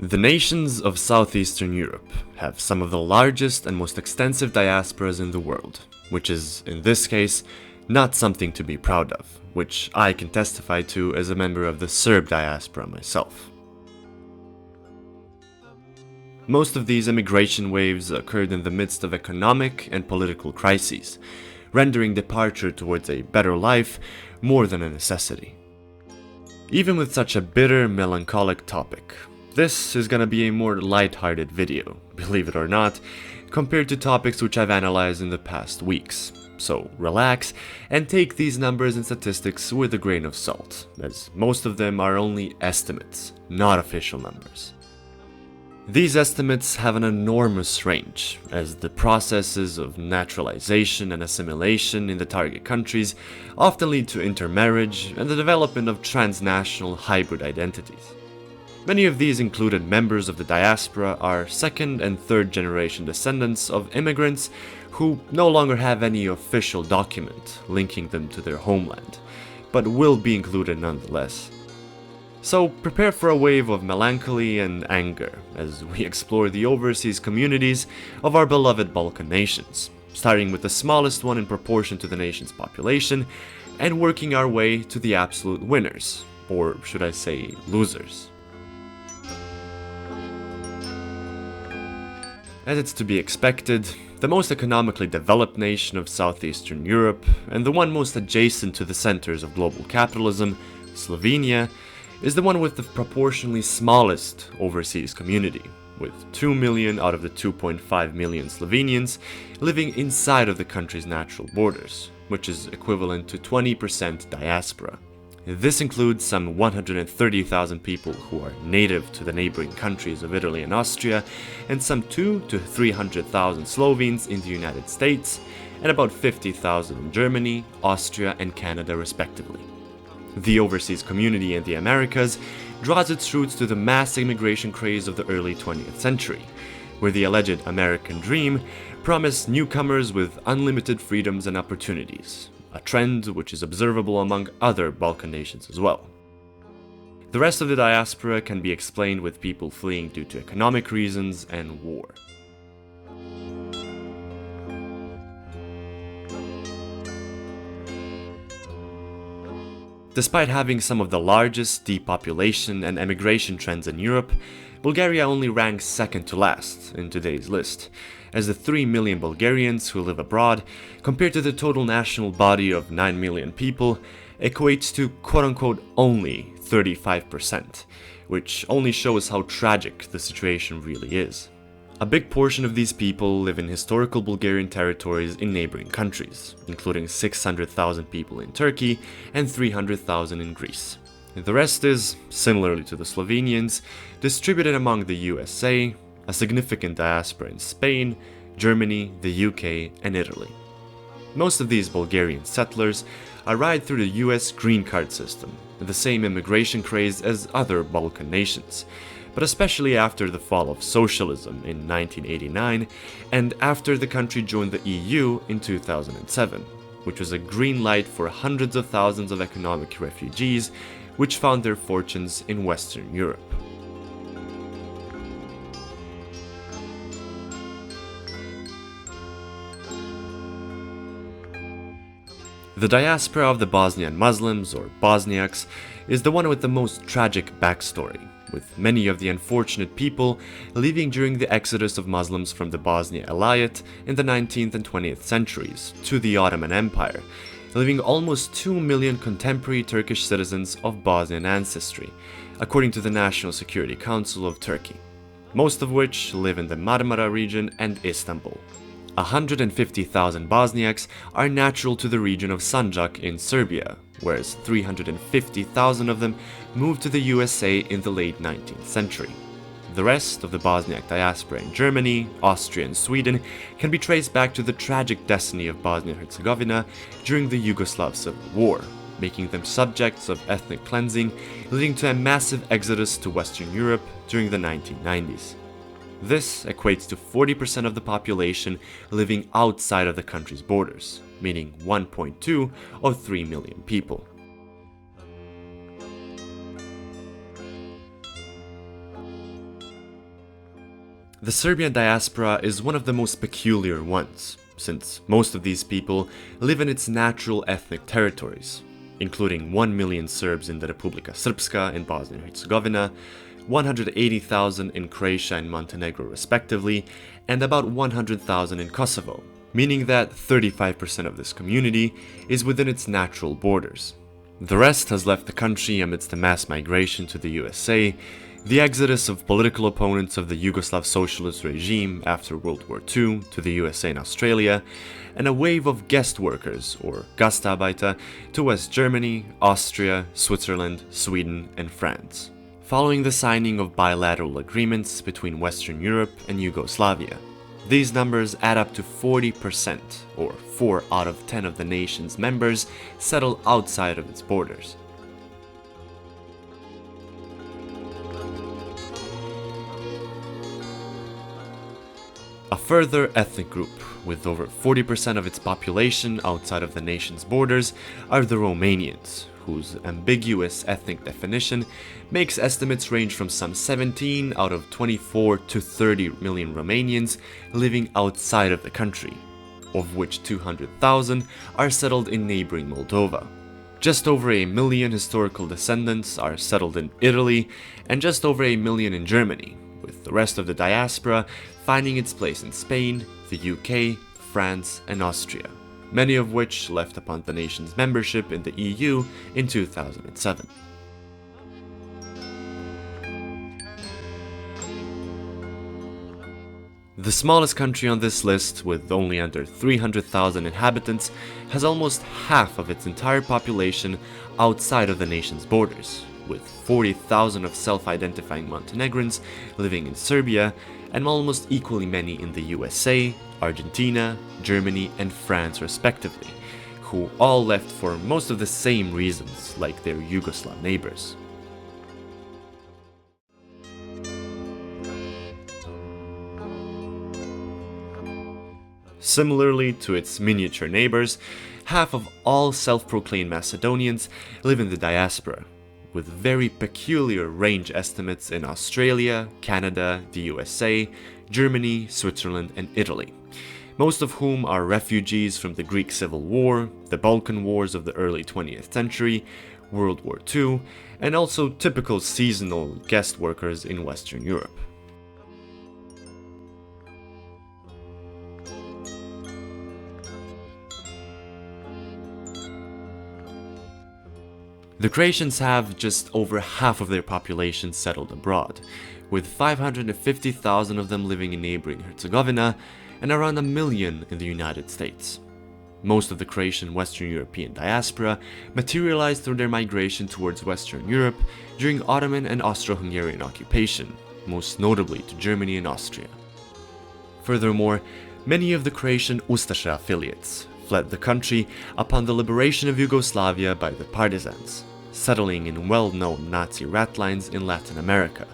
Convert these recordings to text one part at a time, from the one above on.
The nations of southeastern Europe have some of the largest and most extensive diasporas in the world, which is, in this case, not something to be proud of, which I can testify to as a member of the Serb diaspora myself. Most of these immigration waves occurred in the midst of economic and political crises, rendering departure towards a better life more than a necessity. Even with such a bitter, melancholic topic, this is gonna be a more light-hearted video, believe it or not, compared to topics which I've analyzed in the past weeks. So relax and take these numbers and statistics with a grain of salt, as most of them are only estimates, not official numbers. These estimates have an enormous range, as the processes of naturalization and assimilation in the target countries often lead to intermarriage and the development of transnational hybrid identities. Many of these included members of the diaspora are second and third generation descendants of immigrants who no longer have any official document linking them to their homeland, but will be included nonetheless. So prepare for a wave of melancholy and anger as we explore the overseas communities of our beloved Balkan nations, starting with the smallest one in proportion to the nation's population and working our way to the absolute winners, or should I say losers. As it's to be expected, the most economically developed nation of southeastern Europe, and the one most adjacent to the centers of global capitalism, Slovenia, is the one with the proportionally smallest overseas community, with 2 million out of the 2.5 million Slovenians living inside of the country's natural borders, which is equivalent to 20% diaspora. This includes some 130,000 people who are native to the neighboring countries of Italy and Austria, and some 200,000 to 300,000 Slovenes in the United States, and about 50,000 in Germany, Austria, and Canada respectively. The overseas community in the Americas draws its roots to the mass immigration craze of the early 20th century, where the alleged American dream promised newcomers with unlimited freedoms and opportunities, a trend which is observable among other Balkan nations as well. The rest of the diaspora can be explained with people fleeing due to economic reasons and war. Despite having some of the largest depopulation and emigration trends in Europe, Bulgaria only ranks second to last in today's list, as the 3 million Bulgarians who live abroad, compared to the total national body of 9 million people, equates to quote-unquote only 35%, which only shows how tragic the situation really is. A big portion of these people live in historical Bulgarian territories in neighboring countries, including 600,000 people in Turkey and 300,000 in Greece. The rest is, similarly to the Slovenians, distributed among the USA, a significant diaspora in Spain, Germany, the UK, and Italy. Most of these Bulgarian settlers arrived through the US green card system, the same immigration craze as other Balkan nations, but especially after the fall of socialism in 1989 and after the country joined the EU in 2007, which was a green light for hundreds of thousands of economic refugees which found their fortunes in Western Europe. The diaspora of the Bosnian Muslims, or Bosniaks, is the one with the most tragic backstory, with many of the unfortunate people leaving during the exodus of Muslims from the Bosnia Elayat in the 19th and 20th centuries to the Ottoman Empire, leaving almost 2 million contemporary Turkish citizens of Bosnian ancestry, according to the National Security Council of Turkey, most of which live in the Marmara region and Istanbul. 150,000 Bosniaks are natural to the region of Sandžak in Serbia, whereas 350,000 of them moved to the USA in the late 19th century. The rest of the Bosniak diaspora in Germany, Austria, and Sweden can be traced back to the tragic destiny of Bosnia and Herzegovina during the Yugoslav Civil War, making them subjects of ethnic cleansing, leading to a massive exodus to Western Europe during the 1990s. This equates to 40% of the population living outside of the country's borders, meaning 1.2 of 3 million people. The Serbian diaspora is one of the most peculiar ones, since most of these people live in its natural ethnic territories, including 1 million Serbs in the Republika Srpska in Bosnia and Herzegovina, 180,000 in Croatia and Montenegro respectively, and about 100,000 in Kosovo, meaning that 35% of this community is within its natural borders. The rest has left the country amidst the mass migration to the USA, the exodus of political opponents of the Yugoslav socialist regime after World War II to the USA and Australia, and a wave of guest workers, or Gastarbeiter, to West Germany, Austria, Switzerland, Sweden, and France, following the signing of bilateral agreements between Western Europe and Yugoslavia. These numbers add up to 40%, or 4 out of 10 of the nation's members settle outside of its borders. A further ethnic group, with over 40% of its population outside of the nation's borders, are the Romanians, whose ambiguous ethnic definition makes estimates range from some 17 out of 24 to 30 million Romanians living outside of the country, of which 200,000 are settled in neighboring Moldova. Just over 1 million historical descendants are settled in Italy, and just over 1 million in Germany, with the rest of the diaspora finding its place in Spain, the UK, France, and Austria, many of which left upon the nation's membership in the EU in 2007. The smallest country on this list, with only under 300,000 inhabitants, has almost half of its entire population outside of the nation's borders, with 40,000 of self-identifying Montenegrins living in Serbia, and almost equally many in the USA, Argentina, Germany, and France respectively, who all left for most of the same reasons like their Yugoslav neighbors. Similarly to its miniature neighbors, half of all self-proclaimed Macedonians live in the diaspora, with very peculiar range estimates in Australia, Canada, the USA, Germany, Switzerland, and Italy, most of whom are refugees from the Greek Civil War, the Balkan Wars of the early 20th century, World War II, and also typical seasonal guest workers in Western Europe. The Croatians have just over half of their population settled abroad, with 550,000 of them living in neighboring Herzegovina and around 1 million in the United States. Most of the Croatian Western European diaspora materialized through their migration towards Western Europe during Ottoman and Austro-Hungarian occupation, most notably to Germany and Austria. Furthermore, many of the Croatian Ustaša affiliates fled the country upon the liberation of Yugoslavia by the partisans, settling in well-known Nazi ratlines in Latin America,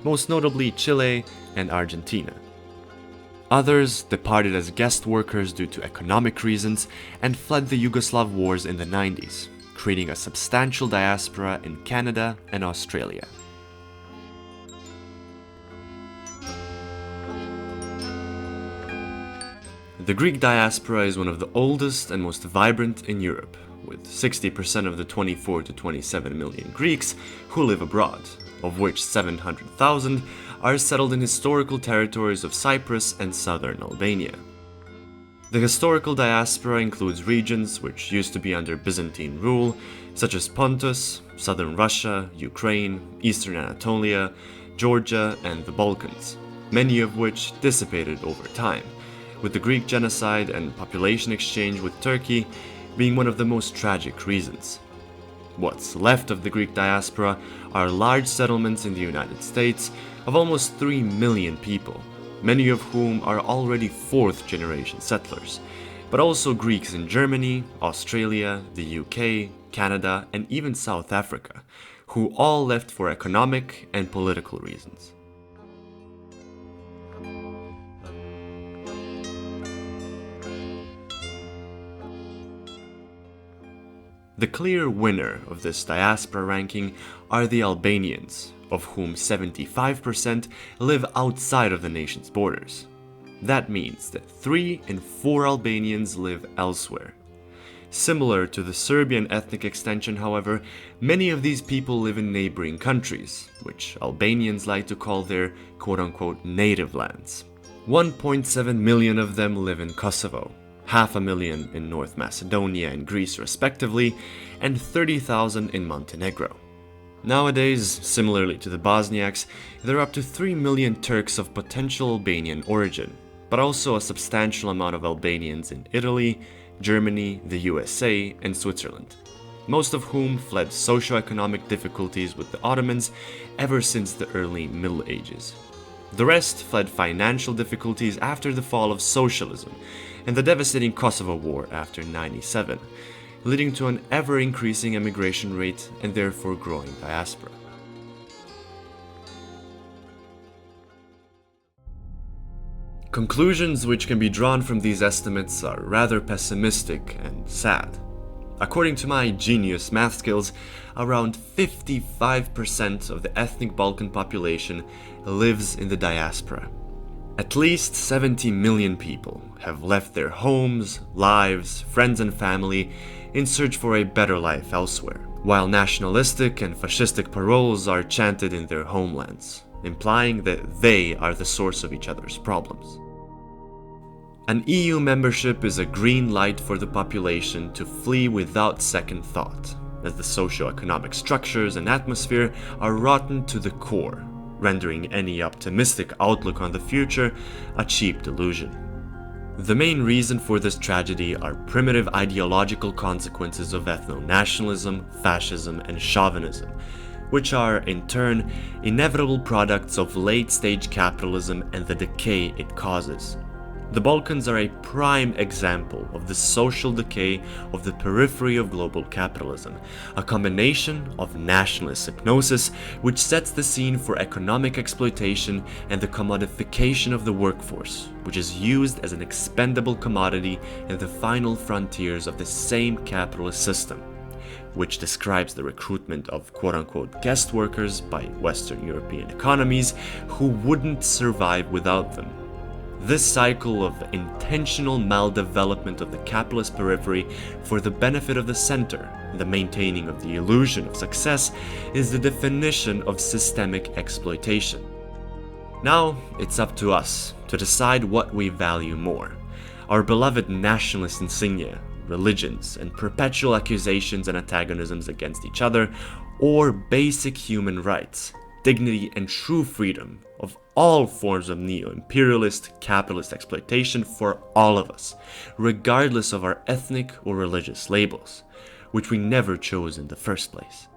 most notably Chile and Argentina. Others departed as guest workers due to economic reasons and fled the Yugoslav wars in the 90s, creating a substantial diaspora in Canada and Australia. The Greek diaspora is one of the oldest and most vibrant in Europe, with 60% of the 24 to 27 million Greeks who live abroad, of which 700,000 are settled in historical territories of Cyprus and southern Albania. The historical diaspora includes regions which used to be under Byzantine rule, such as Pontus, southern Russia, Ukraine, eastern Anatolia, Georgia, and the Balkans, many of which dissipated over time, with the Greek genocide and population exchange with Turkey being one of the most tragic reasons. What's left of the Greek diaspora are large settlements in the United States of almost 3 million people, many of whom are already fourth-generation settlers, but also Greeks in Germany, Australia, the UK, Canada, and even South Africa, who all left for economic and political reasons. The clear winner of this diaspora ranking are the Albanians, of whom 75% live outside of the nation's borders. That means that 3 in 4 Albanians live elsewhere. Similar to the Serbian ethnic extension, however, many of these people live in neighboring countries, which Albanians like to call their quote-unquote native lands. 1.7 million of them live in Kosovo, 500,000 in North Macedonia and Greece respectively, and 30,000 in Montenegro. Nowadays, similarly to the Bosniaks, there are up to 3 million Turks of potential Albanian origin, but also a substantial amount of Albanians in Italy, Germany, the USA, and Switzerland, most of whom fled socio-economic difficulties with the Ottomans ever since the early Middle Ages. The rest fled financial difficulties after the fall of socialism and the devastating Kosovo War after '97, leading to an ever-increasing emigration rate and therefore growing diaspora. Conclusions which can be drawn from these estimates are rather pessimistic and sad. According to my genius math skills, around 55% of the ethnic Balkan population lives in the diaspora. At least 70 million people have left their homes, lives, friends and family in search for a better life elsewhere, while nationalistic and fascistic paroles are chanted in their homelands, implying that they are the source of each other's problems. An EU membership is a green light for the population to flee without second thought, as the socio-economic structures and atmosphere are rotten to the core, rendering any optimistic outlook on the future a cheap delusion. The main reason for this tragedy are primitive ideological consequences of ethno-nationalism, fascism, and chauvinism, which are, in turn, inevitable products of late-stage capitalism and the decay it causes. The Balkans are a prime example of the social decay of the periphery of global capitalism, a combination of nationalist hypnosis which sets the scene for economic exploitation and the commodification of the workforce, which is used as an expendable commodity in the final frontiers of the same capitalist system, which describes the recruitment of quote-unquote guest workers by Western European economies who wouldn't survive without them. This cycle of intentional maldevelopment of the capitalist periphery for the benefit of the center, the maintaining of the illusion of success, is the definition of systemic exploitation. Now, it's up to us to decide what we value more: our beloved nationalist insignia, religions, and perpetual accusations and antagonisms against each other, or basic human rights, dignity, and true freedom of all forms of neo-imperialist, capitalist exploitation for all of us, regardless of our ethnic or religious labels, which we never chose in the first place.